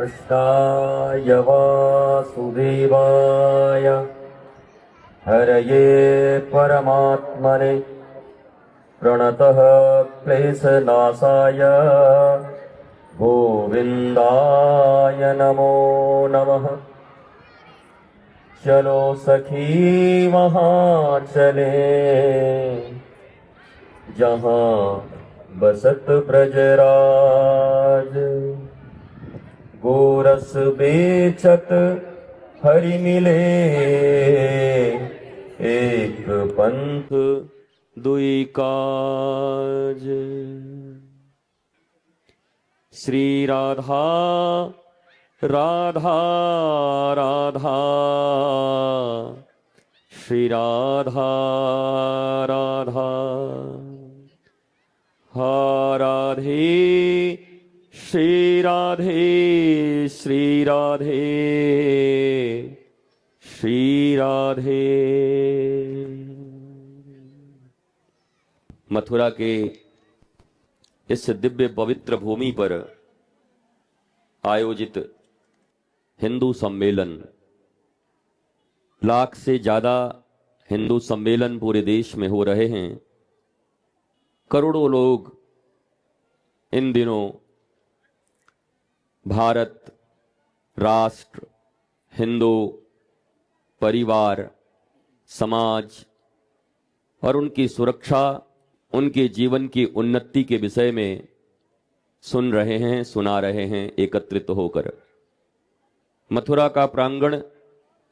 कृष्णाय वासुदेवाय हरये परमात्मने प्रणतः क्लेशनाशाय गोविन्दाय नमो नमः। चलो सखी वहाँ चले जहाँ बसत ब्रजराज, गोरस बेचत हरि मिले एक पंथ दुई काज। श्री राधा राधा राधा, श्री राधा राधा, हा राधे श्री राधे, श्री राधे श्री राधे। मथुरा के इस दिव्य पवित्र भूमि पर आयोजित हिंदू सम्मेलन, लाख से ज्यादा हिंदू सम्मेलन पूरे देश में हो रहे हैं। करोड़ों लोग इन दिनों भारत राष्ट्र, हिंदू परिवार, समाज और उनकी सुरक्षा, उनके जीवन की उन्नति के विषय में सुन रहे हैं, सुना रहे हैं एकत्रित होकर। मथुरा का प्रांगण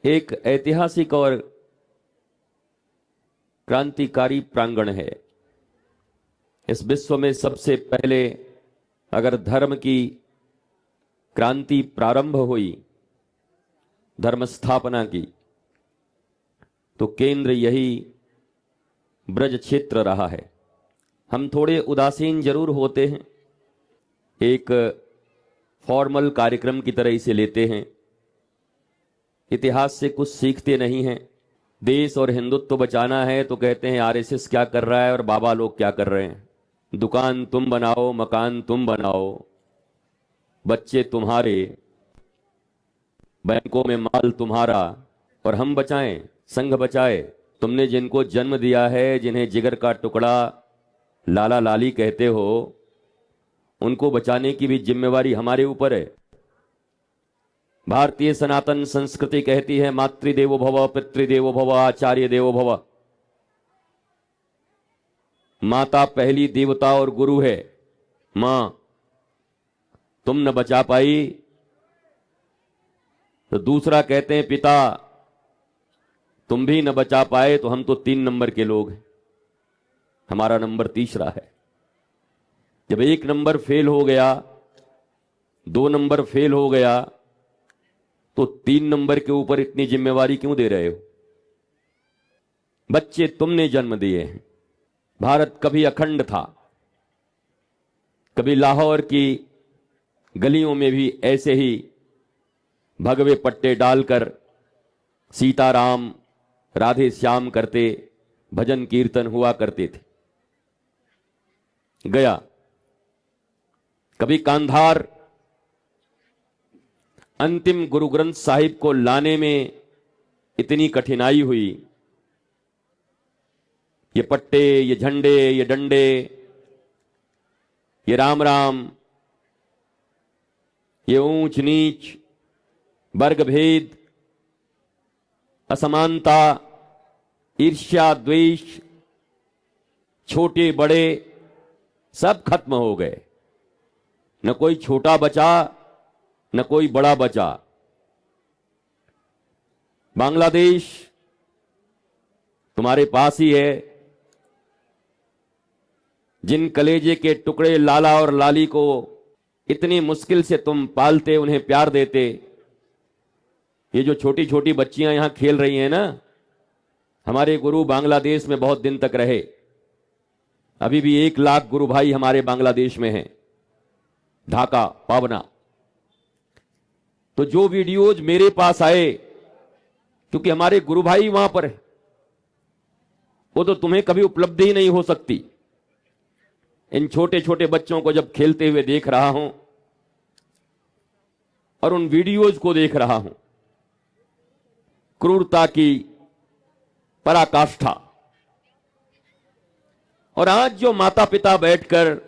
एक ऐतिहासिक और क्रांतिकारी प्रांगण है। इस विश्व में सबसे पहले अगर धर्म की क्रांति प्रारंभ हुई, धर्म स्थापना की, तो केंद्र यही ब्रज क्षेत्र रहा है। हम थोड़े उदासीन जरूर होते हैं, एक फॉर्मल कार्यक्रम की तरह इसे लेते हैं, इतिहास से कुछ सीखते नहीं हैं। देश और हिंदुत्व बचाना है तो कहते हैं आरएसएस क्या कर रहा है और बाबा लोग क्या कर रहे हैं। दुकान तुम बनाओ, मकान तुम बनाओ, बच्चे तुम्हारे, बैंकों में माल तुम्हारा, और हम बचाएं, संघ बचाए। तुमने जिनको जन्म दिया है, जिन्हें जिगर का टुकड़ा लाला लाली कहते हो, उनको बचाने की भी जिम्मेवारी हमारे ऊपर है। भारतीय सनातन संस्कृति कहती है मातृदेवो भव, पितृदेवो भव, आचार्य देवो भव। माता पहली देवता और गुरु है। मां तुम न बचा पाई तो दूसरा कहते हैं पिता, तुम भी न बचा पाए तो हम तो 3 नंबर के लोग हैं, हमारा नंबर तीसरा है। जब 1 नंबर फेल हो गया, 2 नंबर फेल हो गया, तो 3 नंबर के ऊपर इतनी जिम्मेवारी क्यों दे रहे हो? बच्चे तुमने जन्म दिए हैं। भारत कभी अखंड था, कभी लाहौर की गलियों में भी ऐसे ही भगवे पट्टे डालकर सीताराम राधे श्याम करते भजन कीर्तन हुआ करते थे। गया कभी कांधार अंतिम गुरु ग्रंथ साहिब को लाने में इतनी कठिनाई हुई। ये पट्टे, ये झंडे, ये डंडे, ये राम राम, ये ऊंच नीच, वर्ग भेद, असमानता, ईर्ष्या, द्वेष, छोटे बड़े सब खत्म हो गए। न कोई छोटा बचा, न कोई बड़ा बचा। बांग्लादेश तुम्हारे पास ही है। जिन कलेजे के टुकड़े लाला और लाली को इतनी मुश्किल से तुम पालते, उन्हें प्यार देते, ये जो छोटी छोटी बच्चियां यहां खेल रही हैं ना, हमारे गुरु बांग्लादेश में बहुत दिन तक रहे। अभी भी 1 लाख गुरु भाई हमारे बांग्लादेश में हैं, ढाका, पावना। तो जो वीडियोज मेरे पास आए, क्योंकि हमारे गुरु भाई वहां पर है, वो तो तुम्हें कभी उपलब्ध ही नहीं हो सकती। इन छोटे छोटे बच्चों को जब खेलते हुए देख रहा हूं और उन वीडियोज को देख रहा हूं, क्रूरता की पराकाष्ठा। और आज जो माता पिता बैठकर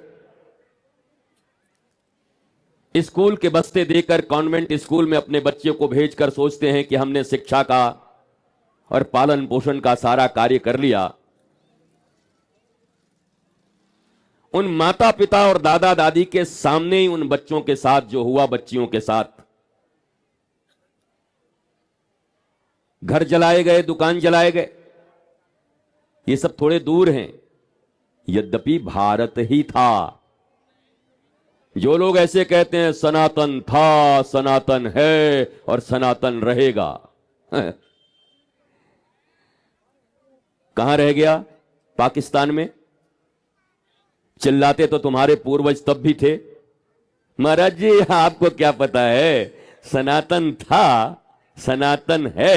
स्कूल के बस्ते देकर कॉन्वेंट स्कूल में अपने बच्चे को भेजकर सोचते हैं कि हमने शिक्षा का और पालन पोषण का सारा कार्य कर लिया, उन माता पिता और दादा दादी के सामने ही उन बच्चों के साथ जो हुआ, बच्चियों के साथ घर जलाए गए, दुकान जलाए गए, ये सब थोड़े दूर हैं। यद्यपि भारत ही था। जो लोग ऐसे कहते हैं सनातन था, सनातन है और सनातन रहेगा, कहां रह गया? पाकिस्तान में। चिल्लाते तो तुम्हारे पूर्वज तब भी थे। महाराज जी आपको क्या पता है, सनातन था, सनातन है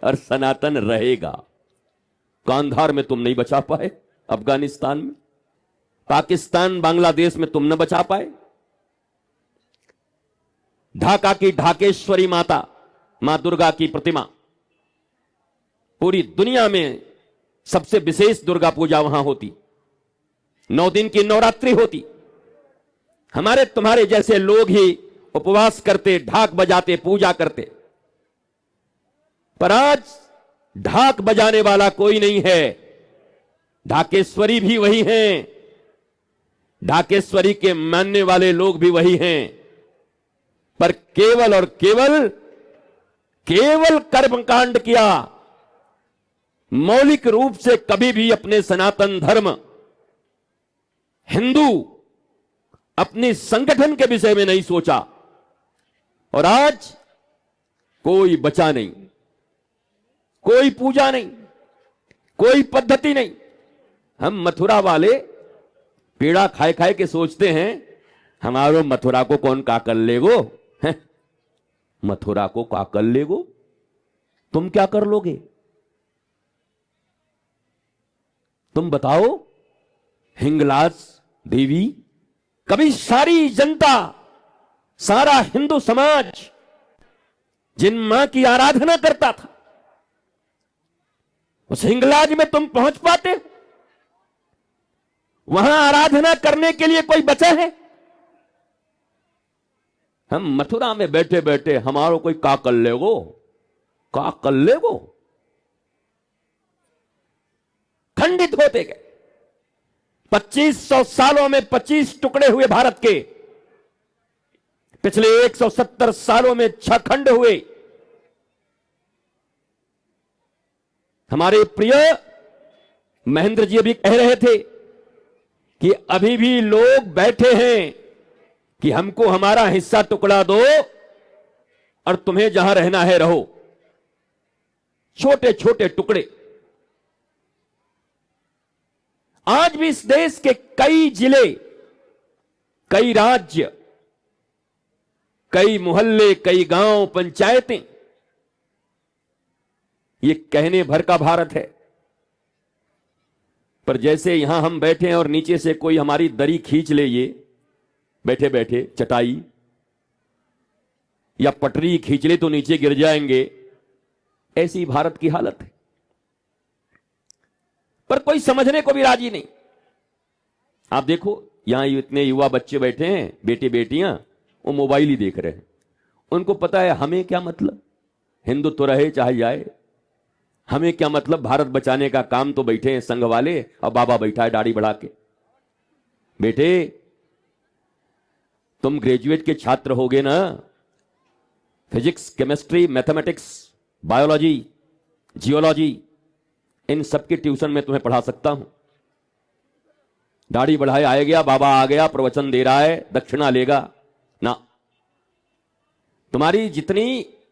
और सनातन रहेगा। कांधार में तुम नहीं बचा पाए, अफगानिस्तान में, पाकिस्तान बांग्लादेश में तुम न बचा पाए। ढाका की ढाकेश्वरी माता, मां दुर्गा की प्रतिमा, पूरी दुनिया में सबसे विशेष दुर्गा पूजा वहां होती, 9 दिन की नवरात्रि होती। हमारे तुम्हारे जैसे लोग ही उपवास करते, ढाक बजाते, पूजा करते। पर आज ढाक बजाने वाला कोई नहीं है। ढाकेश्वरी भी वही हैं, ढाकेश्वरी के मानने वाले लोग भी वही हैं, पर केवल और केवल कर्मकांड किया। मौलिक रूप से कभी भी अपने सनातन धर्म, हिंदू, अपने संगठन के विषय में नहीं सोचा। और आज कोई बचा नहीं, कोई पूजा नहीं, कोई पद्धति नहीं। हम मथुरा वाले पेड़ा खाए खाए के सोचते हैं हमारो मथुरा को कौन काकल लेगो, मथुरा को काकल लेगो, तुम क्या कर लोगे? तुम बताओ। हिंगलाज देवी, कभी सारी जनता, सारा हिंदू समाज जिन मां की आराधना करता था, उस हिंगलाज में तुम पहुंच पाते? वहां आराधना करने के लिए कोई बचा है? हम मथुरा में बैठे बैठे हमारो कोई काकल लेगो, काकल लेगो, खंडित होते गए। 2500 सालों में 25 टुकड़े हुए भारत के। पिछले 170 सालों में 6 खंड हुए। हमारे प्रिय महेंद्र जी अभी कह रहे थे कि अभी भी लोग बैठे हैं कि हमको हमारा हिस्सा टुकड़ा दो और तुम्हें जहां रहना है रहो। छोटे छोटे टुकड़े। आज भी इस देश के कई जिले, कई राज्य, कई मोहल्ले, कई गांव, पंचायतें, ये कहने भर का भारत है। पर जैसे यहां हम बैठे हैं और नीचे से कोई हमारी दरी खींच ले, ये बैठे बैठे चटाई या पटरी खींच ले तो नीचे गिर जाएंगे, ऐसी भारत की हालत है। पर कोई समझने को भी राजी नहीं। आप देखो यहां इतने युवा बच्चे बैठे हैं, बेटे बेटियां, वो मोबाइल ही देख रहे हैं। उनको पता है हमें क्या मतलब, हिंदुत्व रहे चाहे जाए, हमें क्या मतलब, भारत बचाने का काम तो बैठे हैं संघ वाले और बाबा बैठा है दाढ़ी बढ़ा के। बेटे तुम ग्रेजुएट के छात्र होगे ना, physics, chemistry, mathematics, biology, geology, इन सबके ट्यूशन में तुम्हें पढ़ा सकता हूं। दाढ़ी बढ़ाए आए गया, बाबा आ गया, प्रवचन दे रहा है, दक्षिणा लेगा ना। तुम्हारी जितनी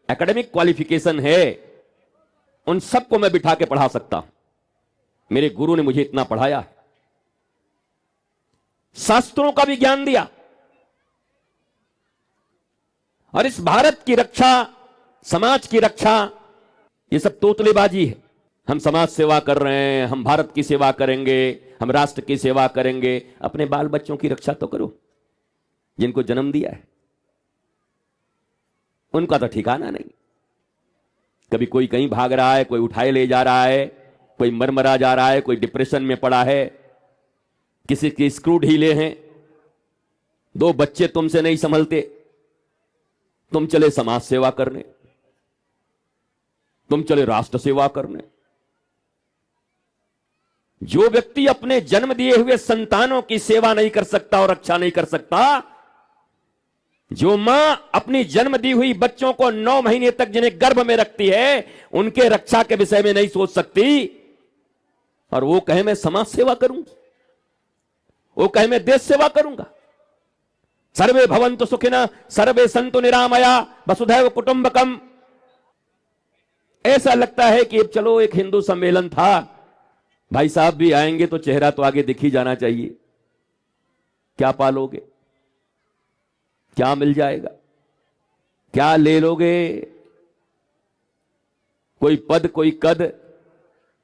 एकेडमिक क्वालिफिकेशन है उन सबको मैं बिठा के पढ़ा सकता हूं। मेरे गुरु ने मुझे इतना पढ़ाया है, शास्त्रों का भी ज्ञान दिया। और इस भारत की रक्षा, समाज की रक्षा, ये सब तोतलेबाजी है। हम समाज सेवा कर रहे हैं, हम भारत की सेवा करेंगे, हम राष्ट्र की सेवा करेंगे। अपने बाल बच्चों की रक्षा तो करो जिनको जन्म दिया है। उनका तो ठिकाना नहीं। कभी कोई कहीं भाग रहा है, कोई उठाए ले जा रहा है, कोई मरमरा जा रहा है, कोई डिप्रेशन में पड़ा है, किसी के स्क्रू ढीले हैं, 2 बच्चे तुमसे नहीं संभलते, तुम चले समाज सेवा करने, तुम चले राष्ट्र सेवा करने। जो व्यक्ति अपने जन्म दिए हुए संतानों की सेवा नहीं कर सकता और रक्षा नहीं कर सकता, जो मां अपनी जन्म दी हुई बच्चों को 9 महीने तक जिन्हें गर्भ में रखती है, उनके रक्षा के विषय में नहीं सोच सकती, और वो कहे मैं समाज सेवा करूंगा, वो कहे मैं देश सेवा करूंगा। सर्वे भवन्तु सुखिनः सर्वे सन्तु निरामया वसुधैव कुटुंबकम। ऐसा लगता है कि अब चलो एक हिंदू सम्मेलन था, भाई साहब भी आएंगे तो चेहरा तो आगे दिख ही जाना चाहिए। क्या पालोगे, क्या मिल जाएगा, क्या ले लोगे? कोई पद, कोई कद,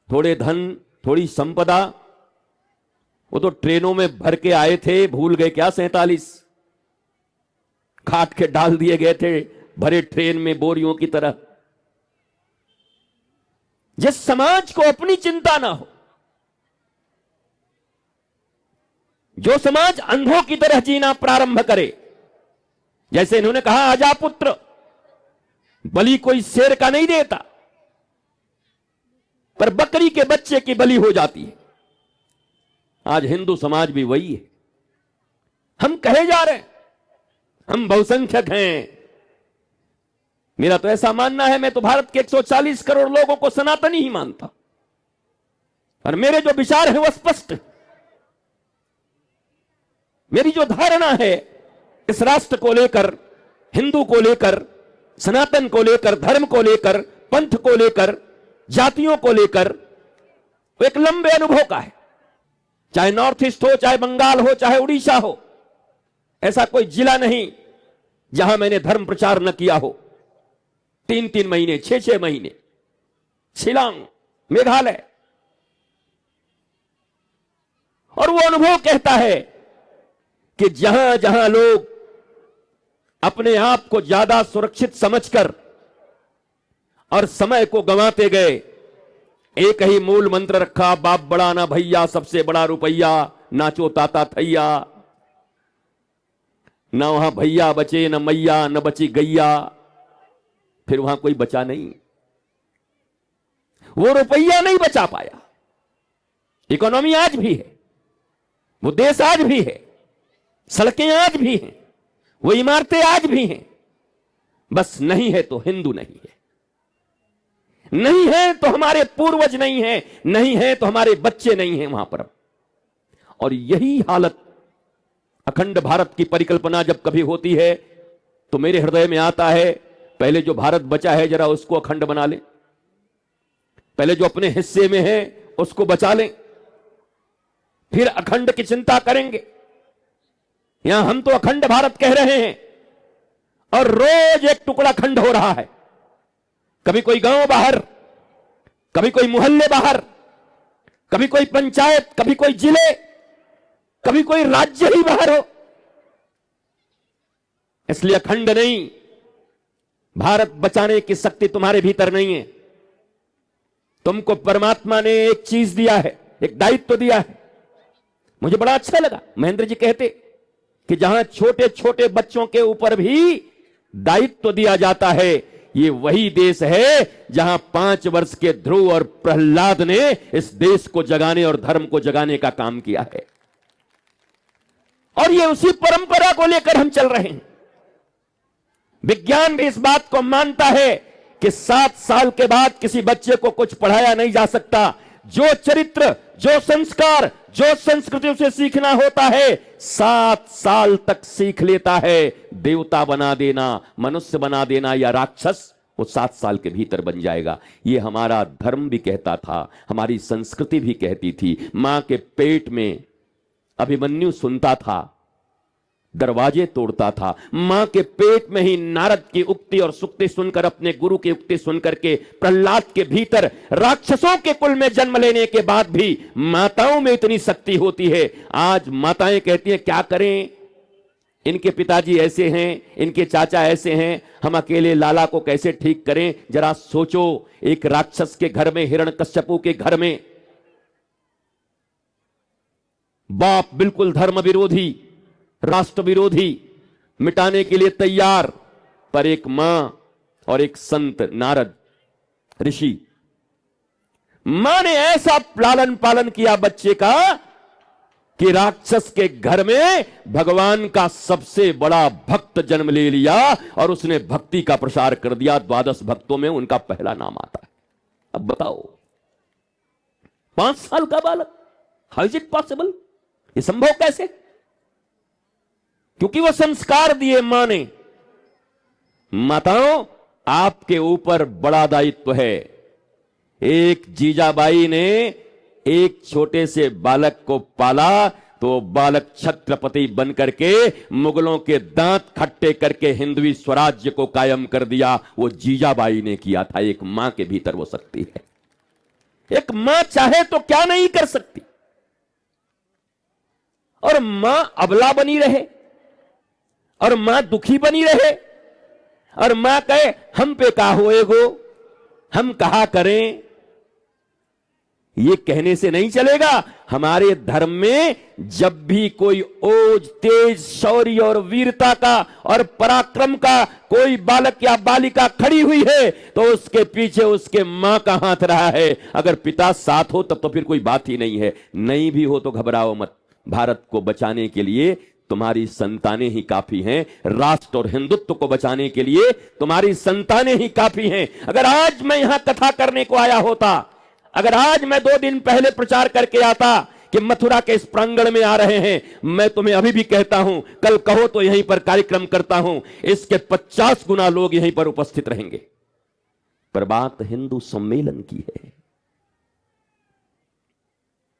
थोड़े धन, थोड़ी संपदा। वो तो ट्रेनों में भर के आए थे, भूल गए क्या 47 काट के डाल दिए गए थे भरे ट्रेन में बोरियों की तरह। जिस समाज को अपनी चिंता ना हो, जो समाज अंधों की तरह जीना प्रारंभ करे, जैसे इन्होंने कहा अजापुत्र, बलि कोई शेर का नहीं देता, पर बकरी के बच्चे की बलि हो जाती है। आज हिंदू समाज भी वही है। हम कहे जा रहे हैं हम बहुसंख्यक हैं। मेरा तो ऐसा मानना है, मैं तो भारत के 140 करोड़ लोगों को सनातनी ही मानता, और मेरे जो विचार है वो स्पष्ट है। मेरी जो धारणा है इस राष्ट्र को लेकर, हिंदू को लेकर, सनातन को लेकर, धर्म को लेकर, पंथ को लेकर, जातियों को लेकर, वो एक लंबे अनुभव का है। चाहे नॉर्थ ईस्ट हो, चाहे बंगाल हो, चाहे उड़ीसा हो, ऐसा कोई जिला नहीं जहां मैंने धर्म प्रचार न किया हो। 3-3 महीने, 6-6 महीने शिलांग, मेघालय, और वो अनुभव कहता है कि जहां जहां लोग अपने आप को ज्यादा सुरक्षित समझकर और समय को गंवाते गए, एक ही मूल मंत्र रखा, बाप बड़ा ना भैया, सबसे बड़ा रुपया, नाचो ताता थैया। न वहां भैया बचे, न मैया, न बची गैया, फिर वहां कोई बचा नहीं। वो रुपया नहीं बचा पाया। इकोनॉमी आज भी है, वो देश आज भी है, सड़कें आज भी हैं, वो इमारतें आज भी हैं, बस नहीं है तो हिंदू नहीं है, नहीं है तो हमारे पूर्वज नहीं है, नहीं है तो हमारे बच्चे नहीं हैं वहां पर। और यही हालत अखंड भारत की परिकल्पना जब कभी होती है तो मेरे हृदय में आता है, पहले जो भारत बचा है जरा उसको अखंड बना लें, पहले जो अपने हिस्से में है उसको बचा लें, फिर अखंड की चिंता करेंगे। यहां हम तो अखंड भारत कह रहे हैं और रोज एक टुकड़ा खंड हो रहा है। कभी कोई गांव बाहर, कभी कोई मोहल्ले बाहर, कभी कोई पंचायत, कभी कोई जिले, कभी कोई राज्य ही बाहर हो। इसलिए अखंड नहीं, भारत बचाने की शक्ति तुम्हारे भीतर नहीं है। तुमको परमात्मा ने एक चीज दिया है, एक दायित्व दिया है। मुझे बड़ा अच्छा लगा महेंद्र जी कहते कि जहां छोटे छोटे बच्चों के ऊपर भी दायित्व दिया जाता है, ये वही देश है जहां 5 वर्ष के ध्रुव और प्रहलाद ने इस देश को जगाने और धर्म को जगाने का काम किया है। और ये उसी परंपरा को लेकर हम चल रहे हैं। विज्ञान भी इस बात को मानता है कि 7 साल के बाद किसी बच्चे को कुछ पढ़ाया नहीं जा सकता। जो चरित्र, जो संस्कार, जो संस्कृति उसे सीखना होता है 7 साल तक सीख लेता है। देवता बना देना, मनुष्य बना देना या राक्षस, वो 7 साल के भीतर बन जाएगा। ये हमारा धर्म भी कहता था, हमारी संस्कृति भी कहती थी। मां के पेट में अभिमन्यु सुनता था, दरवाजे तोड़ता था। मां के पेट में ही नारद की उक्ति और सुक्ति सुनकर, अपने गुरु की उक्ति सुनकर के प्रहलाद के भीतर राक्षसों के कुल में जन्म लेने के बाद भी माताओं में इतनी शक्ति होती है। आज माताएं कहती हैं क्या करें, इनके पिताजी ऐसे हैं, इनके चाचा ऐसे हैं, हम अकेले लाला को कैसे ठीक करें। जरा सोचो, एक राक्षस के घर में, हिरण्यकश्यपु के घर में, बाप बिल्कुल धर्म विरोधी, राष्ट्र विरोधी, मिटाने के लिए तैयार, पर एक मां और एक संत नारद ऋषि, मां ने ऐसा लालन पालन किया बच्चे का कि राक्षस के घर में भगवान का सबसे बड़ा भक्त जन्म ले लिया और उसने भक्ति का प्रसार कर दिया। 12 भक्तों में उनका पहला नाम आता है। अब बताओ, 5 साल का बालक, हाउ इज इट पॉसिबल? ये संभव कैसे? क्योंकि वो संस्कार दिए मां ने। माताओं, आपके ऊपर बड़ा दायित्व है। एक जीजाबाई ने एक छोटे से बालक को पाला तो बालक छत्रपति बनकर के मुगलों के दांत खट्टे करके हिंदवी स्वराज्य को कायम कर दिया। वो जीजाबाई ने किया था। एक मां के भीतर वो शक्ति है। एक मां चाहे तो क्या नहीं कर सकती। और मां अबला बनी रहे, और मां दुखी बनी रहे, और मां कहे हम पे का होएगो, हम कहा करें। ये कहने से नहीं चलेगा। हमारे धर्म में जब भी कोई ओज, तेज, शौर्य और वीरता का और पराक्रम का कोई बालक या बालिका खड़ी हुई है तो उसके पीछे उसके मां का हाथ रहा है। अगर पिता साथ हो तब तो फिर कोई बात ही नहीं है। नहीं भी हो तो घबराओ मत। भारत को बचाने के लिए तुम्हारी संतानें ही काफी हैं। राष्ट्र और हिंदुत्व को बचाने के लिए तुम्हारी संतानें ही काफी हैं। अगर आज मैं यहां कथा करने को आया होता, अगर आज मैं 2 दिन पहले प्रचार करके आता कि मथुरा के इस प्रांगण में आ रहे हैं, मैं तुम्हें अभी भी कहता हूं, कल कहो तो यहीं पर कार्यक्रम करता हूं, इसके 50 गुना लोग यहीं पर उपस्थित रहेंगे। पर बात हिंदू सम्मेलन की है।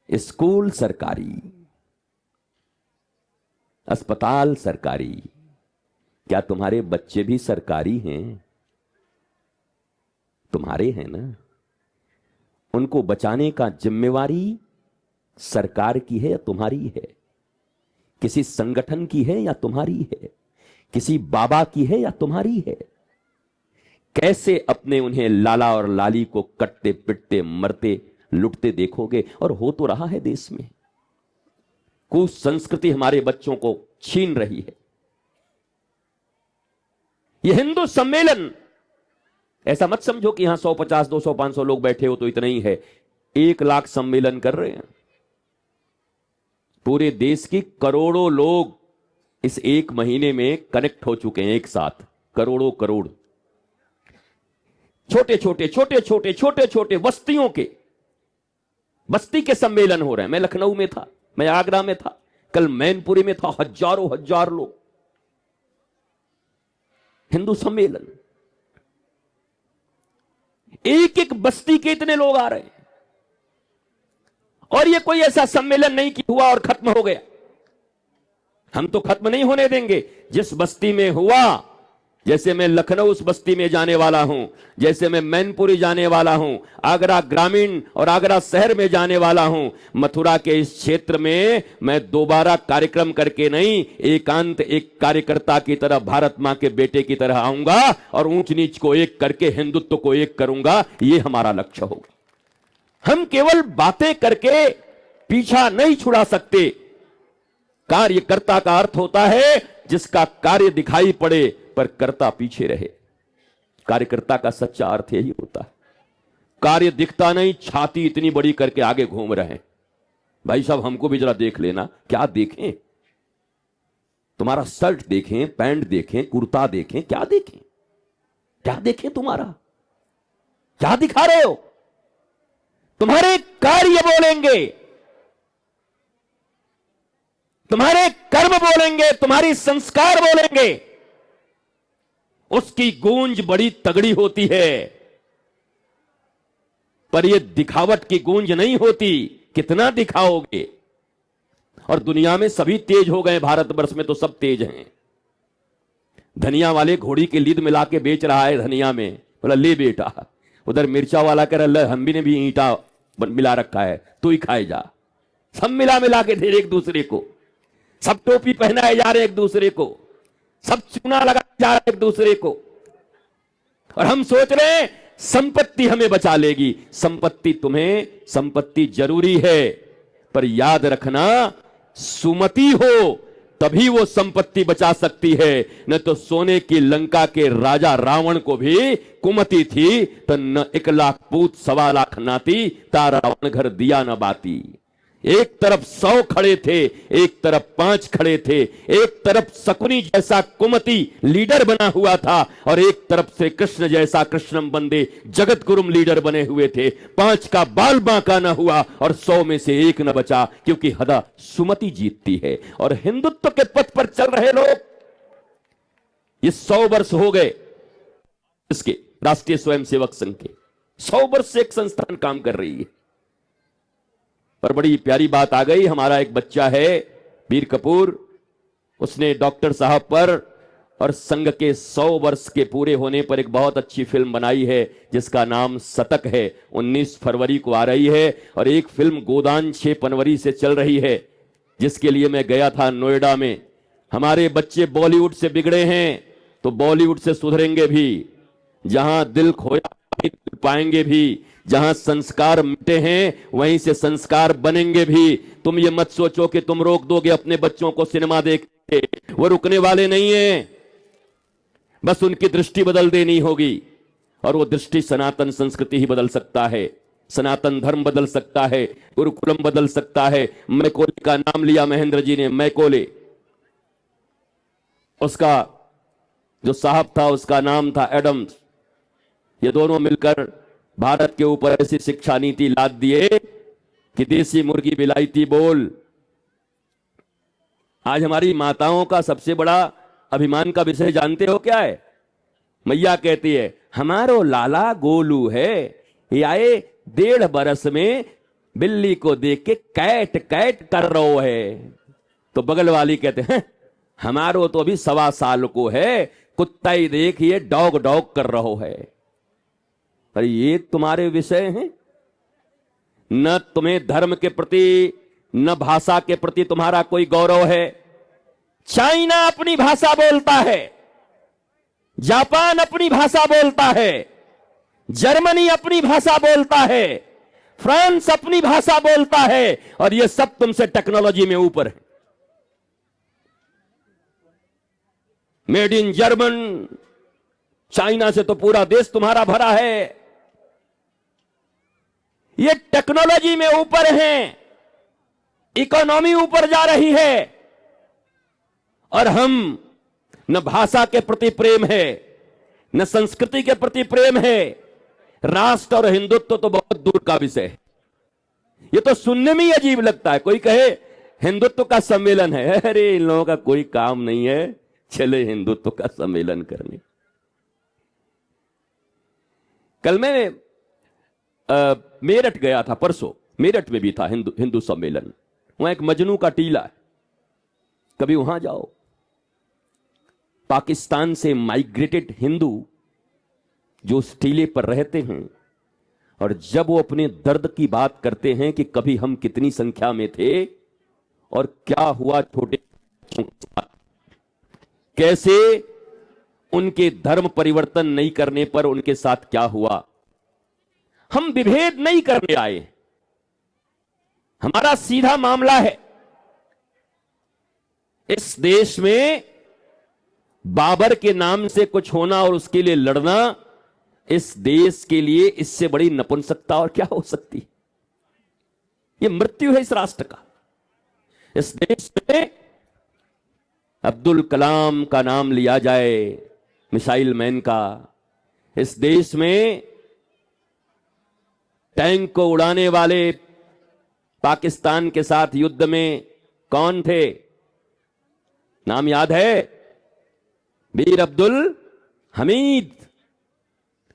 स्कूल सरकारी, अस्पताल सरकारी, क्या तुम्हारे बच्चे भी सरकारी हैं? तुम्हारे हैं ना। उनको बचाने का जिम्मेवारी सरकार की है या तुम्हारी है? किसी संगठन की है या तुम्हारी है? किसी बाबा की है या तुम्हारी है? कैसे अपने उन्हें लाला और लाली को कटते पिटते मरते लुटते देखोगे? और हो तो रहा है देश में। कुसंस्कृति हमारे बच्चों को छीन रही है। यह हिंदू सम्मेलन, ऐसा मत समझो कि यहां 150, 200, 500 लोग बैठे हो तो इतना ही है। 1 लाख सम्मेलन कर रहे हैं। पूरे देश की करोड़ों लोग इस 1 महीने में कनेक्ट हो चुके हैं एक साथ। करोड़ों करोड़ छोटे छोटे बस्ती के सम्मेलन हो रहे हैं। मैं लखनऊ में था, मैं आगरा में था, कल मैनपुरी में था। हजारों हजार लोग। हिंदू सम्मेलन, एक बस्ती के इतने लोग आ रहे हैं। और ये कोई ऐसा सम्मेलन नहीं कि हुआ और खत्म हो गया। हम तो खत्म नहीं होने देंगे। जिस बस्ती में हुआ, जैसे मैं लखनऊ उस बस्ती में जाने वाला हूं, जैसे मैं मैनपुरी जाने वाला हूं, आगरा ग्रामीण और आगरा शहर में जाने वाला हूं, मथुरा के इस क्षेत्र में मैं दोबारा कार्यक्रम करके नहीं, एकांत एक कार्यकर्ता की तरह, भारत मां के बेटे की तरह आऊंगा और ऊंच नीच को एक करके हिंदुत्व को एक करूंगा। यह हमारा लक्ष्य होगा। हम केवल बातें करके पीछा नहीं छुड़ा सकते। कार्यकर्ता का अर्थ होता है जिसका कार्य दिखाई पड़े पर कर्ता पीछे रहे। कार्यकर्ता का सच्चा अर्थ यही होता है। कार्य दिखता नहीं, छाती इतनी बड़ी करके आगे घूम रहे हैं। भाई साहब, हमको भी जरा देख लेना। क्या देखें? तुम्हारा शर्ट देखें, पैंट देखें, कुर्ता देखें, क्या देखें? क्या देखें? तुम्हारा क्या दिखा रहे हो? तुम्हारे कार्य बोलेंगे, तुम्हारे कर्म बोलेंगे, तुम्हारी संस्कार बोलेंगे। उसकी गूंज बड़ी तगड़ी होती है, पर यह दिखावट की गूंज नहीं होती। कितना दिखाओगे? और दुनिया में सभी तेज हो गए। भारतवर्ष में तो सब तेज हैं। धनिया वाले घोड़ी के लीद मिला के बेच रहा है धनिया में। बोला ले बेटा। उधर मिर्चा वाला कह रहा हम भी ने भी ईंटा मिला रखा है, तू ही खाए जा। सब मिला मिला के दे एक दूसरे को। सब टोपी पहनाए जा रहे एक दूसरे को, सब चूना लगाए जा रहे एक दूसरे को, और हम सोच रहे हैं संपत्ति हमें बचा लेगी। संपत्ति तुम्हें, संपत्ति जरूरी है, पर याद रखना सुमति हो तभी वो संपत्ति बचा सकती है। न तो सोने की लंका के राजा रावण को भी कुमति थी, तो न 1 लाख पूत 1.25 लाख नाती, तारा रावण घर दिया न बाती। एक तरफ 100 खड़े थे, एक तरफ 5 खड़े थे, एक तरफ शकुनी जैसा कुमति लीडर बना हुआ था, और एक तरफ से कृष्ण जैसा कृष्णम बंदे जगत गुरुम लीडर बने हुए थे। 5 का बाल बांका न हुआ और 100 में से 1 न बचा, क्योंकि हदा सुमति जीतती है। और हिंदुत्व के पथ पर चल रहे लोग, ये 100 वर्ष हो गए इसके राष्ट्रीय स्वयंसेवक संघ के, 100 वर्ष से एक संस्थान काम कर रही है। पर बड़ी प्यारी बात आ गई, हमारा एक बच्चा है वीर कपूर, उसने डॉक्टर साहब पर और संघ के 100 वर्ष के पूरे होने पर एक बहुत अच्छी फिल्म बनाई है जिसका नाम शतक है। 19 फरवरी को आ रही है, और एक फिल्म गोदान 6 जनवरी से चल रही है, जिसके लिए मैं गया था नोएडा में। हमारे बच्चे बॉलीवुड से बिगड़े हैं तो बॉलीवुड से सुधरेंगे भी, जहां दिल खोया पाएंगे भी, जहां संस्कार मिटे हैं वहीं से संस्कार बनेंगे भी। तुम ये मत सोचो कि तुम रोक दोगे अपने बच्चों को सिनेमा देखने, वो रुकने वाले नहीं हैं, बस उनकी दृष्टि बदल देनी होगी, और वो दृष्टि सनातन संस्कृति ही बदल सकता है, सनातन धर्म बदल सकता है, गुरुकुलम बदल सकता है। मैकोले का नाम लिया महेंद्र जी ने, मैकोले, उसका जो साहब था उसका नाम था एडम्स। ये दोनों मिलकर भारत के ऊपर ऐसी शिक्षा नीति लाद दिए कि देसी मुर्गी बिलायती बोल। आज हमारी माताओं का सबसे बड़ा अभिमान का विषय जानते हो क्या है? मैया कहती है हमारो लाला गोलू है, ये आए 1.5 बरस में बिल्ली को देख के कैट कैट कर रहो है। तो बगल वाली कहते हैं हमारो तो अभी 1.25 साल को है, कुत्ता ही देख ये डॉग डॉग कर रहो है। अरे ये तुम्हारे विषय हैं? न तुम्हें धर्म के प्रति न भाषा के प्रति तुम्हारा कोई गौरव है। चाइना अपनी भाषा बोलता है, जापान अपनी भाषा बोलता है, जर्मनी अपनी भाषा बोलता है, फ्रांस अपनी भाषा बोलता है, और ये सब तुमसे टेक्नोलॉजी में ऊपर है। मेड इन जर्मन, चाइना से तो पूरा देश तुम्हारा भरा है। ये टेक्नोलॉजी में ऊपर हैं, इकोनॉमी ऊपर जा रही है, और हम न भाषा के प्रति प्रेम है, न संस्कृति के प्रति प्रेम है। राष्ट्र और हिंदुत्व तो बहुत दूर का विषय है। ये तो सुनने में ही अजीब लगता है, कोई कहे हिंदुत्व का सम्मेलन है, अरे इन लोगों का कोई काम नहीं है, चले हिंदुत्व का सम्मेलन करने। कल मैं मेरठ गया था, परसों मेरठ में भी था हिंदू सम्मेलन। वहां एक मजनू का टीला है, कभी वहां जाओ। पाकिस्तान से माइग्रेटेड हिंदू जो उस टीले पर रहते हैं, और जब वो अपने दर्द की बात करते हैं कि कभी हम कितनी संख्या में थे और क्या हुआ छोटे, कैसे उनके धर्म परिवर्तन नहीं करने पर उनके साथ क्या हुआ। हम विभेद नहीं करने आए, हमारा सीधा मामला है। इस देश में बाबर के नाम से कुछ होना और उसके लिए लड़ना, इस देश के लिए इससे बड़ी नपुंसकता और क्या हो सकती। ये मृत्यु है इस राष्ट्र का। इस देश में अब्दुल कलाम का नाम लिया जाए, मिसाइल मैन का। इस देश में टैंक को उड़ाने वाले पाकिस्तान के साथ युद्ध में कौन थे? नाम याद है? वीर अब्दुल हमीद।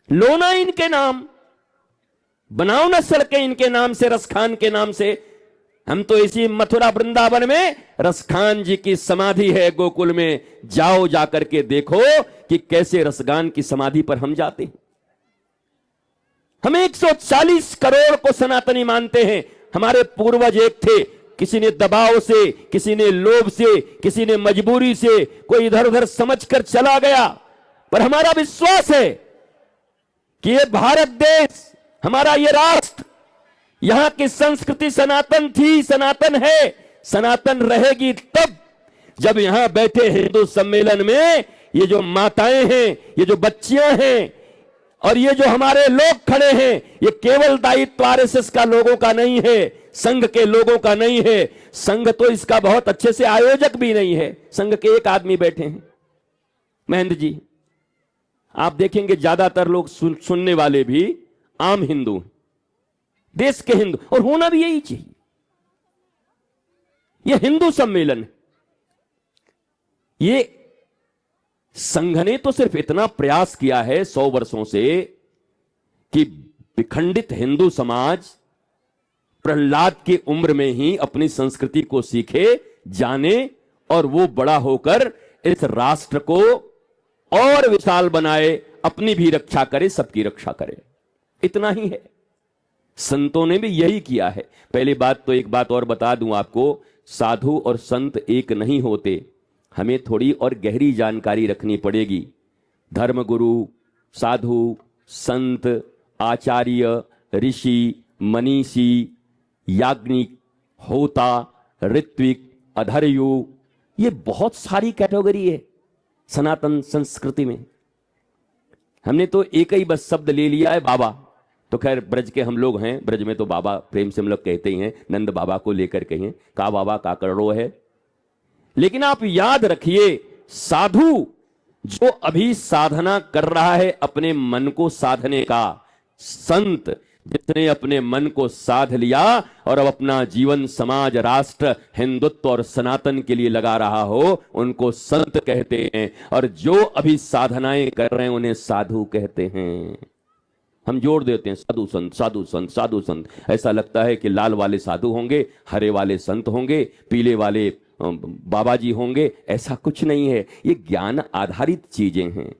लो ना इनके नाम, बनाओ ना सड़कें इनके नाम से, रसखान के नाम से। हम तो इसी मथुरा वृंदावन में रसखान जी की समाधि है गोकुल में, जाओ जाकर के देखो कि कैसे रसगान की समाधि पर हम जाते हैं। हम 140 करोड़ को सनातनी मानते हैं। हमारे पूर्वज एक थे किसी ने दबाव से, किसी ने लोभ से, किसी ने मजबूरी से, कोई इधर उधर समझकर चला गया। पर हमारा विश्वास है कि ये भारत देश, हमारा ये राष्ट्र, यहां की संस्कृति सनातन थी, सनातन है, सनातन रहेगी तब जब यहां बैठे हिंदू सम्मेलन में ये जो माताएं हैं, ये जो बच्चियां हैं और ये जो हमारे लोग खड़े हैं, ये केवल दायित्व आरएसएस का लोगों का नहीं है, संघ के लोगों का नहीं है। संघ तो इसका बहुत अच्छे से आयोजक भी नहीं है, संघ के एक आदमी बैठे हैं, महेंद्र जी। आप देखेंगे ज्यादातर लोग सुनने वाले भी आम हिंदू, देश के हिंदू, और होना भी यही चाहिए। यह हिंदू सम्मेलन है। ये संघ ने तो सिर्फ इतना प्रयास किया है 100 वर्षों से कि विखंडित हिंदू समाज प्रहलाद की उम्र में ही अपनी संस्कृति को सीखे, जाने और वो बड़ा होकर इस राष्ट्र को और विशाल बनाए, अपनी भी रक्षा करे, सबकी रक्षा करे। इतना ही है। संतों ने भी यही किया है। पहली बात तो एक बात और बता दूं आपको, साधु और संत एक नहीं होते। हमें थोड़ी और गहरी जानकारी रखनी पड़ेगी। धर्मगुरु, साधु, संत, आचार्य, ऋषि, मनीषी, याज्ञिक, होता, ऋत्विक, अधर्यु, ये बहुत सारी कैटेगरी है सनातन संस्कृति में। हमने तो एक ही बस शब्द ले लिया है, बाबा। तो खैर ब्रज के हम लोग हैं, ब्रज में तो बाबा प्रेम से हम लोग कहते ही हैं, नंद बाबा को लेकर कहें, का बाबा का करो है। लेकिन आप याद रखिए, साधु जो अभी साधना कर रहा है अपने मन को साधने का, संत जिसने अपने मन को साध लिया और अब अपना जीवन समाज, राष्ट्र, हिंदुत्व और सनातन के लिए लगा रहा हो, उनको संत कहते हैं। और जो अभी साधनाएं कर रहे हैं उन्हें साधु कहते हैं। हम जोड़ देते हैं साधु संत, साधु संत, साधु संत। ऐसा लगता है कि लाल वाले साधु होंगे, हरे वाले संत होंगे, पीले वाले बाबा जी होंगे। ऐसा कुछ नहीं है। ये ज्ञान आधारित चीजें हैं।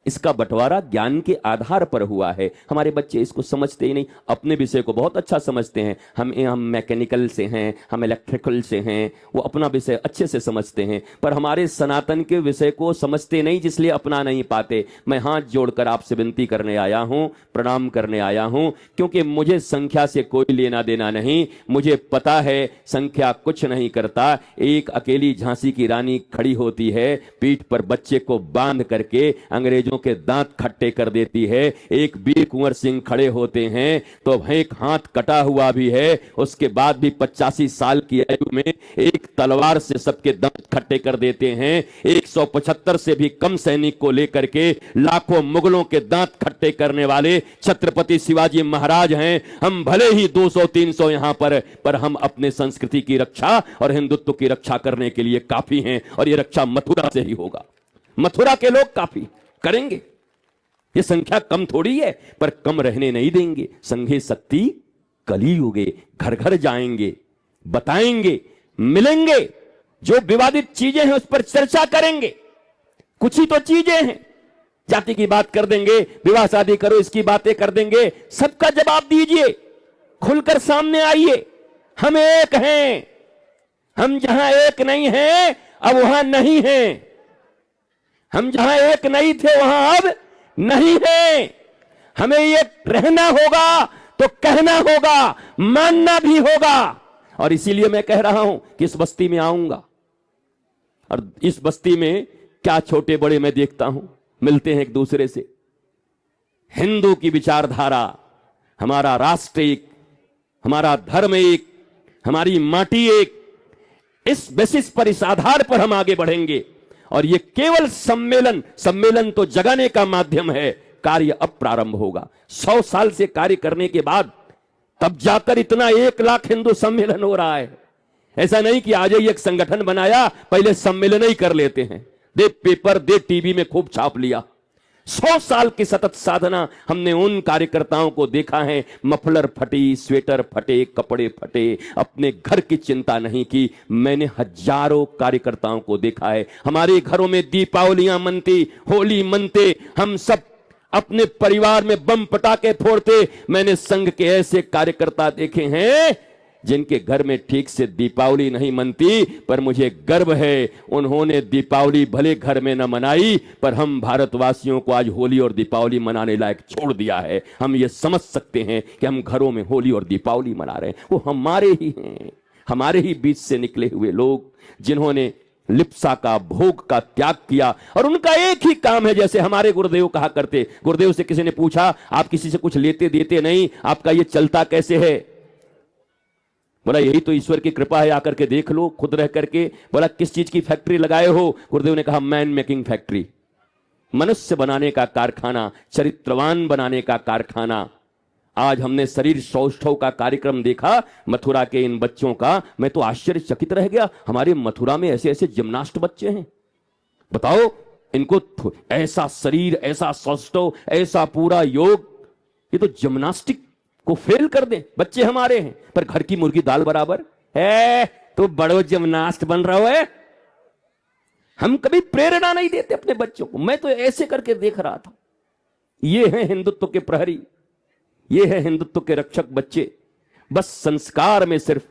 इसका बंटवारा ज्ञान के आधार पर हुआ है। हमारे बच्चे इसको समझते ही नहीं, अपने विषय को बहुत अच्छा समझते हैं। हम मैकेनिकल से हैं, हम इलेक्ट्रिकल से हैं, वो अपना विषय अच्छे से समझते हैं, पर हमारे सनातन के विषय को समझते नहीं, जिसलिए अपना नहीं पाते। मैं हाथ जोड़कर आपसे विनती करने आया हूं, प्रणाम करने आया हूं, क्योंकि मुझे संख्या से कोई लेना देना नहीं। मुझे पता है संख्या कुछ नहीं करता। एक अकेली झांसी की रानी खड़ी होती है, पीठ पर बच्चे को बांध करके अंग्रेजों के दांत खट्टे कर देती है। एक वीर कुंवर सिंह खड़े होते हैं तो एक हाथ कटा हुआ भी है, उसके बाद भी 85 साल की आयु में एक तलवार से सबके दांत खट्टे कर देते हैं। 175 से भी कम सैनिक को लेकर के लाखों मुगलों के दांत खट्टे करने वाले छत्रपति शिवाजी महाराज हैं। हम भले ही 200-300 यहां पर हम अपने संस्कृति की रक्षा और हिंदुत्व की रक्षा करने के लिए काफी हैं, और यह रक्षा मथुरा से ही होगा। मथुरा के लोग काफी करेंगे। ये संख्या कम थोड़ी है, पर कम रहने नहीं देंगे। संघे शक्ति कलियुगे, घर घर जाएंगे, बताएंगे, मिलेंगे, जो विवादित चीजें हैं उस पर चर्चा करेंगे। कुछ ही तो चीजें हैं, जाति की बात कर देंगे, विवाह शादी करो इसकी बातें कर देंगे। सबका जवाब दीजिए, खुलकर सामने आइए। हम एक हैं। हम जहां एक नहीं हैं अब वहां नहीं हैं। हम जहां एक नहीं थे वहां अब नहीं है। हमें ये रहना होगा तो कहना होगा, मानना भी होगा। और इसीलिए मैं कह रहा हूं कि इस बस्ती में आऊंगा, और इस बस्ती में क्या छोटे बड़े मैं देखता हूं, मिलते हैं एक दूसरे से। हिंदू की विचारधारा, हमारा राष्ट्र एक, हमारा धर्म एक, हमारी माटी एक, इस बेसिस पर, इस आधार पर हम आगे बढ़ेंगे। और ये केवल सम्मेलन तो जगाने का माध्यम है। कार्य अब प्रारंभ होगा। 100 साल से कार्य करने के बाद तब जाकर इतना 1 लाख हिंदू सम्मेलन हो रहा है। ऐसा नहीं कि आज ही एक संगठन बनाया, पहले सम्मेलन ही कर लेते हैं, दे पेपर, दे टीवी में खूब छाप लिया। 100 साल की सतत साधना हमने उन कार्यकर्ताओं को देखा है। मफलर फटी, स्वेटर फटे, कपड़े फटे, अपने घर की चिंता नहीं की। मैंने हजारों कार्यकर्ताओं को देखा है। हमारे घरों में दीपावलियां मनती, होली मनते, हम सब अपने परिवार में बम पटाखे फोड़ते। मैंने संघ के ऐसे कार्यकर्ता देखे हैं जिनके घर में ठीक से दीपावली नहीं मनती, पर मुझे गर्व है उन्होंने दीपावली भले घर में न मनाई, पर हम भारतवासियों को आज होली और दीपावली मनाने लायक छोड़ दिया है। हम ये समझ सकते हैं कि हम घरों में होली और दीपावली मना रहे हैं, वो हमारे ही हैं, हमारे ही बीच से निकले हुए लोग, जिन्होंने लिप्सा का, भोग का त्याग किया। और उनका एक ही काम है, जैसे हमारे गुरुदेव कहा करते, गुरुदेव से किसी ने पूछा आप किसी से कुछ लेते देते नहीं, आपका ये चलता कैसे है? बोला यही तो ईश्वर की कृपा है, आकर के देख लो खुद रह करके। बोला किस चीज की फैक्ट्री लगाए हो? गुरुदेव ने कहा मैन मेकिंग फैक्ट्री, मनुष्य बनाने का कारखाना, चरित्रवान बनाने का कारखाना। आज हमने शरीर सौष्ठव का कार्यक्रम देखा मथुरा के इन बच्चों का, मैं तो आश्चर्यचकित रह गया। हमारे मथुरा में ऐसे ऐसे जिम्नास्ट बच्चे हैं, बताओ इनको ऐसा शरीर, ऐसा सौष्ठव, ऐसा पूरा योग, ये तो जिम्नास्टिक को फेल कर दे बच्चे हमारे हैं। पर घर की मुर्गी दाल बराबर है, तो बड़ो जिम्नास्ट बन रहा है। हम कभी प्रेरणा नहीं देते अपने बच्चों को। मैं तो ऐसे करके देख रहा था। ये है हिंदुत्व के प्रहरी, ये है हिंदुत्व के रक्षक बच्चे। बस संस्कार में सिर्फ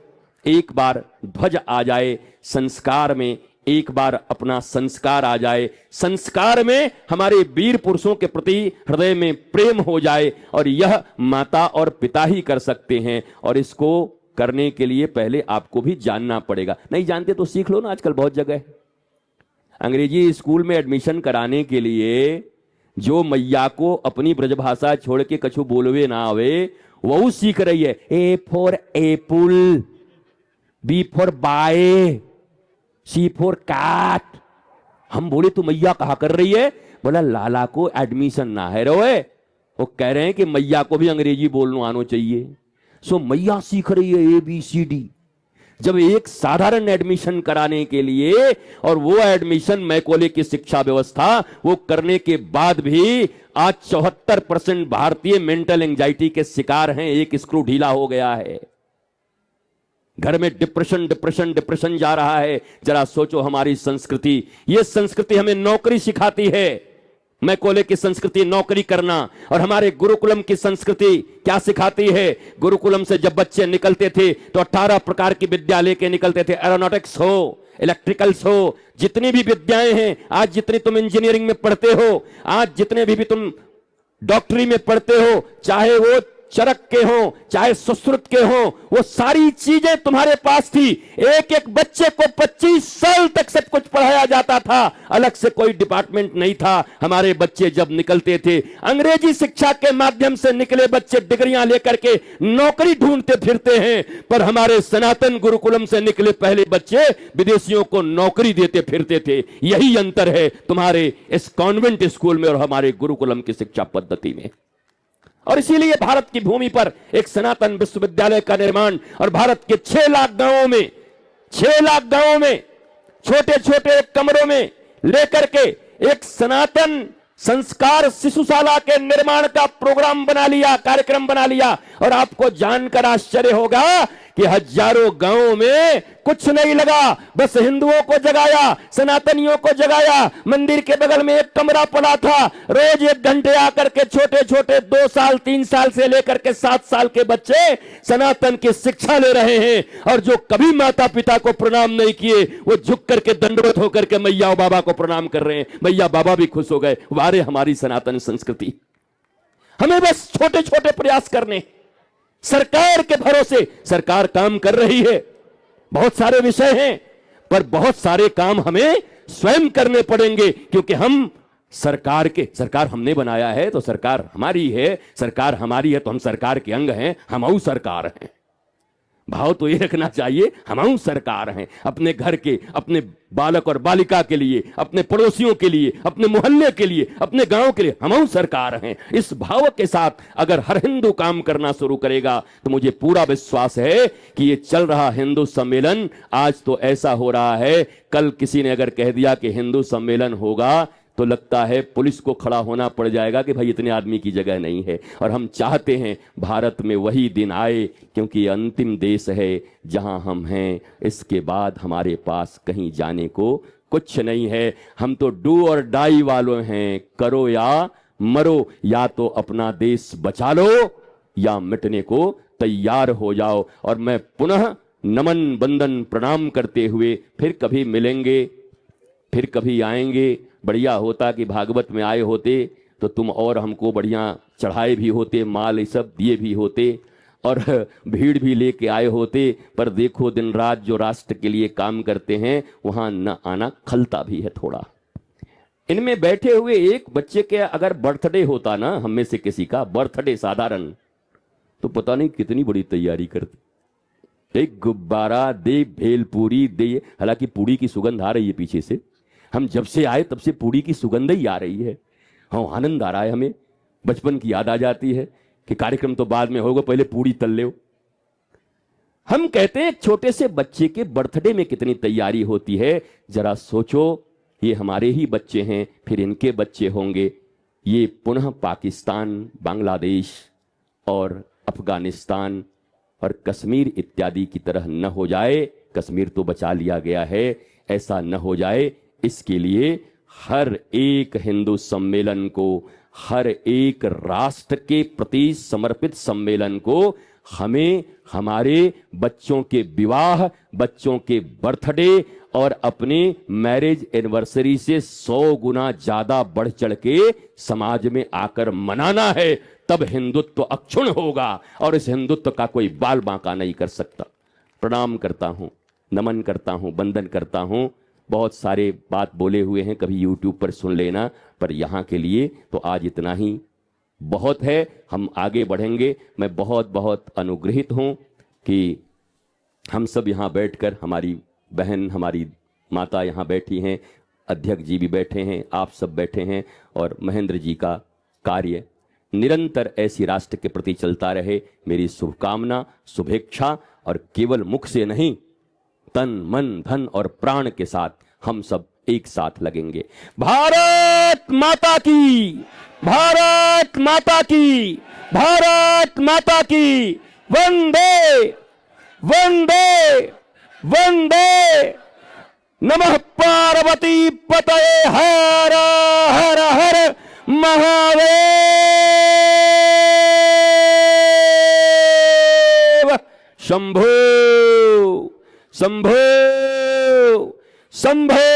एक बार ध्वज आ जाए, संस्कार में एक बार अपना संस्कार आ जाए, संस्कार में हमारे वीर पुरुषों के प्रति हृदय में प्रेम हो जाए, और यह माता और पिता ही कर सकते हैं। और इसको करने के लिए पहले आपको भी जानना पड़ेगा। नहीं जानते तो सीख लो ना, आजकल बहुत जगह है। अंग्रेजी स्कूल में एडमिशन कराने के लिए जो मैया को अपनी ब्रजभाषा छोड़ के कछु बोलवे ना आवे, वो सीख रही है। A for apple, B for boy, C for cat. हम बोले तो मैया कहा कर रही है? बोला लाला को एडमिशन ना है रोए, वो कह रहे हैं कि मैया को भी अंग्रेजी बोलना आना चाहिए। सो मैया सीख रही है ABCD। जब एक साधारण एडमिशन कराने के लिए, और वो एडमिशन मैकॉले की शिक्षा व्यवस्था, वो करने के बाद भी आज 74% भारतीय मेंटल एंजाइटी के शिकार हैं। एक स्क्रू ढीला हो गया है, घर में डिप्रेशन डिप्रेशन डिप्रेशन जा रहा है। जरा सोचो, हमारी संस्कृति, ये संस्कृति हमें नौकरी सिखाती है। मैकॉले की संस्कृति नौकरी करना, और हमारे गुरुकुलम की संस्कृति क्या सिखाती है? गुरुकुलम से जब बच्चे निकलते थे तो 18 प्रकार की विद्या लेके निकलते थे। एरोनॉटिक्स हो, इलेक्ट्रिकल्स हो, जितनी भी विद्याएं हैं, आज जितनी तुम इंजीनियरिंग में पढ़ते हो, आज जितने भी तुम डॉक्टरी में पढ़ते हो, चाहे वो चरक के हो चाहे सुश्रुत के हो, वो सारी चीजें तुम्हारे पास थी। एक एक बच्चे को 25 साल तक सब कुछ पढ़ाया जाता था, अलग से कोई डिपार्टमेंट नहीं था। हमारे बच्चे जब निकलते थे, अंग्रेजी शिक्षा के माध्यम से निकले बच्चे डिग्रियां लेकर के नौकरी ढूंढते फिरते हैं, पर हमारे सनातन गुरुकुलम से निकले पहले बच्चे विदेशियों को नौकरी देते फिरते थे। यही अंतर है तुम्हारे इस कॉन्वेंट स्कूल में और हमारे गुरुकुलम की शिक्षा पद्धति में। और इसीलिए भारत की भूमि पर एक सनातन विश्वविद्यालय का निर्माण, और भारत के 6 लाख गांवों में, 6 लाख गांवों में छोटे छोटे कमरों में लेकर के एक सनातन संस्कार शिशुशाला के निर्माण का प्रोग्राम बना लिया, कार्यक्रम बना लिया। और आपको जानकर आश्चर्य होगा कि हजारों गांवों में कुछ नहीं लगा, बस हिंदुओं को जगाया, सनातनियों को जगाया। मंदिर के बगल में एक कमरा पड़ा था, रोज 1 घंटे आकर के छोटे छोटे 2 साल 3 साल से लेकर के 7 साल के बच्चे सनातन की शिक्षा ले रहे हैं। और जो कभी माता पिता को प्रणाम नहीं किए, वो झुक करके दंडवत होकर के मैया बाबा को प्रणाम कर रहे हैं। मैया बाबा भी खुश हो गए, वारे हमारी सनातन संस्कृति। हमें बस छोटे छोटे प्रयास करने, सरकार के भरोसे। सरकार काम कर रही है, बहुत सारे विषय हैं, पर बहुत सारे काम हमें स्वयं करने पड़ेंगे, क्योंकि हम सरकार हमने बनाया है तो सरकार हमारी है, सरकार हमारी है तो हम सरकार के अंग हैं, हमऊ सरकार हैं। भाव तो ये रखना चाहिए, हमऊ सरकार हैं। अपने घर के, अपने बालक और बालिका के लिए, अपने पड़ोसियों के लिए, अपने मोहल्ले के लिए, अपने गांव के लिए हमऊ सरकार हैं। इस भाव के साथ अगर हर हिंदू काम करना शुरू करेगा तो मुझे पूरा विश्वास है कि ये चल रहा हिंदू सम्मेलन, आज तो ऐसा हो रहा है, कल किसी ने अगर कह दिया कि हिंदू सम्मेलन होगा तो लगता है पुलिस को खड़ा होना पड़ जाएगा कि भाई इतने आदमी की जगह नहीं है। और हम चाहते हैं भारत में वही दिन आए, क्योंकि अंतिम देश है जहां हम हैं, इसके बाद हमारे पास कहीं जाने को कुछ नहीं है। हम तो डू और डाई वालों हैं, करो या मरो, या तो अपना देश बचा लो या मिटने को तैयार हो जाओ। और मैं पुनः नमन बंदन प्रणाम करते हुए फिर कभी मिलेंगे, फिर कभी आएंगे। बढ़िया होता कि भागवत में आए होते तो तुम और हमको बढ़िया चढ़ाए भी होते, माल ये सब दिए भी होते और भीड़ भी लेके आए होते। पर देखो दिन रात जो राष्ट्र के लिए काम करते हैं वहां न आना खलता भी है थोड़ा। इनमें बैठे हुए एक बच्चे के अगर बर्थडे होता ना, हम में से किसी का बर्थडे साधारण, तो पता नहीं कितनी बड़ी तैयारी करते। एक गुब्बारा दे, भेलपूरी दे, हालांकि पूड़ी की सुगंध आ रही है पीछे से, हम जब से आए तब से पूड़ी की सुगंध ही आ रही है। हाँ, आनंद आ रहा है, हमें बचपन की याद आ जाती है कि कार्यक्रम तो बाद में होगा, पहले पूड़ी तल लो। हम कहते हैं एक छोटे से बच्चे के बर्थडे में कितनी तैयारी होती है। जरा सोचो, ये हमारे ही बच्चे हैं, फिर इनके बच्चे होंगे। ये पुनः पाकिस्तान, बांग्लादेश और अफगानिस्तान और कश्मीर इत्यादि की तरह न हो जाए। कश्मीर तो बचा लिया गया है, ऐसा न हो जाए, इसके लिए हर एक हिंदू सम्मेलन को, हर एक राष्ट्र के प्रति समर्पित सम्मेलन को हमें हमारे बच्चों के विवाह, बच्चों के बर्थडे और अपने मैरिज एनिवर्सरी से 100 गुना ज्यादा बढ़ चढ़ के समाज में आकर मनाना है। तब हिंदुत्व अक्षुण्ण होगा और इस हिंदुत्व का कोई बाल बांका नहीं कर सकता। प्रणाम करता हूं, नमन करता हूं, वंदन करता हूं। बहुत सारे बात बोले हुए हैं, कभी यूट्यूब पर सुन लेना, पर यहां के लिए तो आज इतना ही बहुत है। हम आगे बढ़ेंगे। मैं बहुत बहुत अनुग्रहित हूं कि हम सब यहां बैठकर, हमारी बहन, हमारी माता यहां बैठी हैं, अध्यक्ष जी भी बैठे हैं, आप सब बैठे हैं, और महेंद्र जी का कार्य निरंतर ऐसी राष्ट्र के प्रति चलता रहे। मेरी शुभकामना, शुभेच्छा, और केवल मुख से नहीं, तन मन धन और प्राण के साथ हम सब एक साथ लगेंगे। भारत माता की, भारत माता की, भारत माता की। वंदे वंदे वंदे। नमः पार्वती पतये। हर हर हर महादेव। शंभो शंभो शंभो।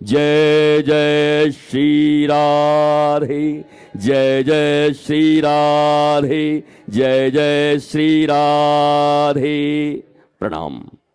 जय जय श्री राधे, जय जय श्री राधे, जय जय श्री राधे। प्रणाम।